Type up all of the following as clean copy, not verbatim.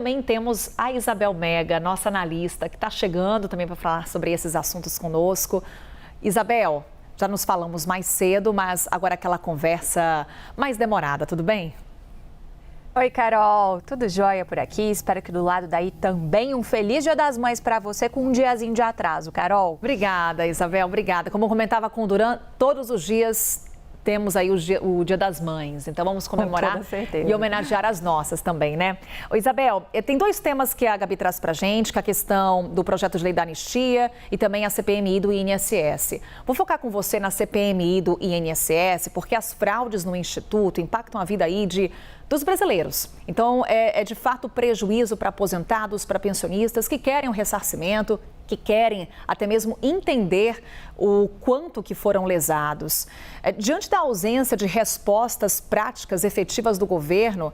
Também temos a Isabel Mega, nossa analista, que está chegando também para falar sobre esses assuntos conosco. Isabel, já nos falamos mais cedo, mas agora aquela conversa mais demorada, tudo bem? Oi, Carol, tudo jóia por aqui? Espero que do lado daí também um feliz Dia das Mães para você com um diazinho de atraso, Carol. Obrigada, Isabel, obrigada. Como eu comentava com o Duran, todos os dias temos aí o Dia das Mães, então vamos comemorar e homenagear as nossas também, né? Ô, Isabel, tem dois temas que a Gabi traz pra gente, que é a questão do projeto de lei da anistia e também a CPMI do INSS. Vou focar com você na CPMI do INSS, porque as fraudes no Instituto impactam a vida aí dos brasileiros. Então, é de fato prejuízo para aposentados, para pensionistas que querem um ressarcimento, que querem até mesmo entender o quanto que foram lesados. Diante da ausência de respostas práticas efetivas do governo,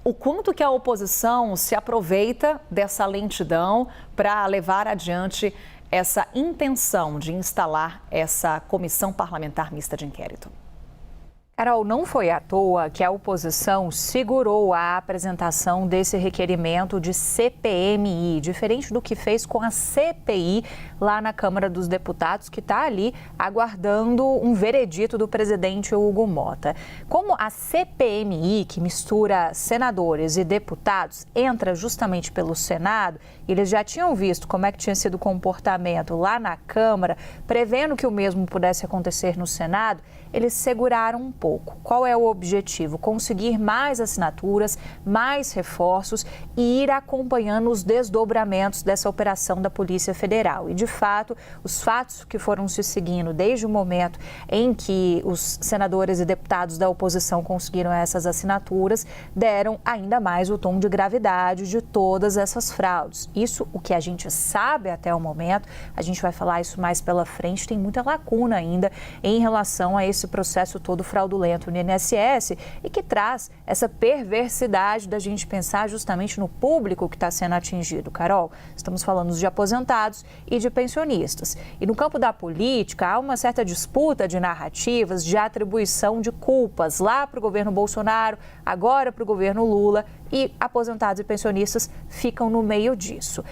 o quanto que a oposição se aproveita dessa lentidão para levar adiante essa intenção de instalar essa comissão parlamentar mista de inquérito? Carol, não foi à toa que a oposição segurou a apresentação desse requerimento de CPMI, diferente do que fez com a CPI lá na Câmara dos Deputados, que está ali aguardando um veredito do presidente Hugo Motta. Como a CPMI, que mistura senadores e deputados, entra justamente pelo Senado, eles já tinham visto como é que tinha sido o comportamento lá na Câmara, prevendo que o mesmo pudesse acontecer no Senado, eles seguraram um pouco. Qual é o objetivo? Conseguir mais assinaturas, mais reforços e ir acompanhando os desdobramentos dessa operação da Polícia Federal. E, de fato, os fatos que foram se seguindo desde o momento em que os senadores e deputados da oposição conseguiram essas assinaturas, deram ainda mais o tom de gravidade de todas essas fraudes. Isso, o que a gente sabe até o momento, a gente vai falar isso mais pela frente, tem muita lacuna ainda em relação a esse processo todo fraudulento no INSS e que traz essa perversidade da gente pensar justamente no público que está sendo atingido, Carol. Estamos falando de aposentados e de pensionistas. E no campo da política, há uma certa disputa de narrativas, de atribuição de culpas lá para o governo Bolsonaro, agora para o governo Lula, e aposentados e pensionistas ficam no meio disso.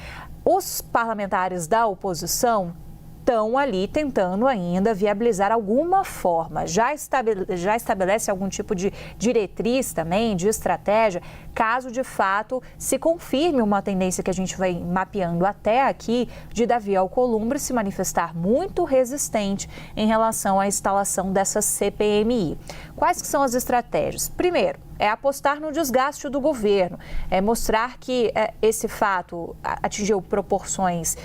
Os parlamentares da oposição estão ali tentando ainda viabilizar alguma forma, já estabelece algum tipo de diretriz também, de estratégia, caso de fato se confirme uma tendência que a gente vai mapeando até aqui, de Davi Alcolumbre se manifestar muito resistente em relação à instalação dessa CPMI. Quais que são as estratégias? Primeiro, é apostar no desgaste do governo, é mostrar que esse fato atingiu proporções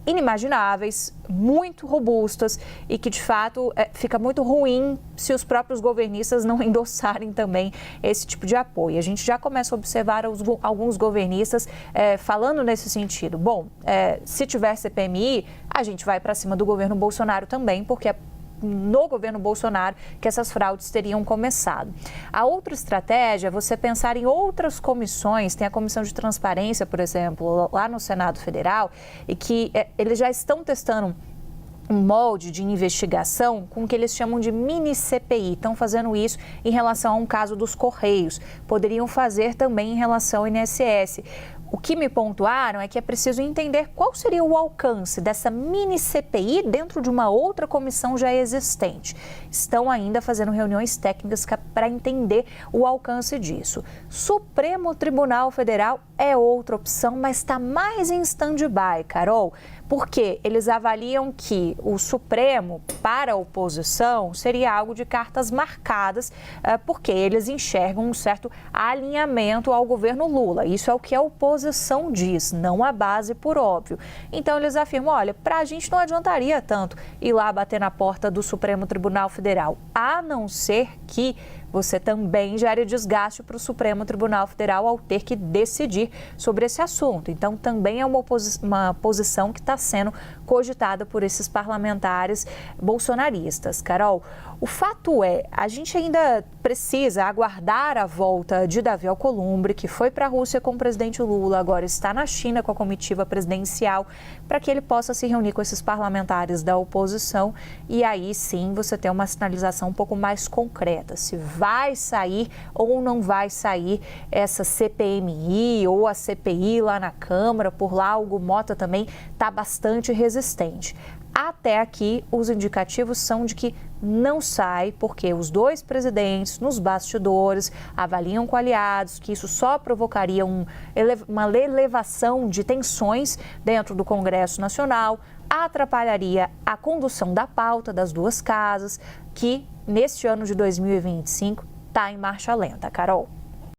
inimagináveis, muito robustas e que, de fato, fica muito ruim se os próprios governistas não endossarem também esse tipo de apoio. A gente já começa a observar alguns governistas falando nesse sentido. Bom, se tiver CPMI, a gente vai para cima do governo Bolsonaro também, porque no governo Bolsonaro que essas fraudes teriam começado. A outra estratégia é você pensar em outras comissões, tem a Comissão de Transparência, por exemplo, lá no Senado Federal, e que eles já estão testando um molde de investigação com o que eles chamam de mini CPI. Estão fazendo isso em relação a um caso dos Correios. Poderiam fazer também em relação ao INSS. O que me pontuaram é que é preciso entender qual seria o alcance dessa mini CPI dentro de uma outra comissão já existente. Estão ainda fazendo reuniões técnicas para entender o alcance disso. Supremo Tribunal Federal é outra opção, mas está mais em stand-by, Carol, porque eles avaliam que o Supremo, para a oposição, seria algo de cartas marcadas, porque eles enxergam um certo alinhamento ao governo Lula. Isso é o que a oposição diz, não a base, por óbvio. Então, eles afirmam, olha, para a gente não adiantaria tanto ir lá bater na porta do Supremo Tribunal Federal, a não ser que você também gere desgaste para o Supremo Tribunal Federal ao ter que decidir sobre esse assunto. Então, também é uma posição que está sendo cogitada por esses parlamentares bolsonaristas. Carol, o fato é, a gente ainda precisa aguardar a volta de Davi Alcolumbre, que foi para a Rússia com o presidente Lula, agora está na China com a comitiva presidencial, para que ele possa se reunir com esses parlamentares da oposição e aí sim você ter uma sinalização um pouco mais concreta, se vai vai sair ou não vai sair essa CPMI ou a CPI lá na Câmara. Por lá, o Hugo Mota também está bastante resistente. Até aqui, os indicativos são de que não sai, porque os dois presidentes, nos bastidores, avaliam com aliados que isso só provocaria uma elevação de tensões dentro do Congresso Nacional, atrapalharia a condução da pauta das duas casas, que neste ano de 2025 está em marcha lenta. Carol.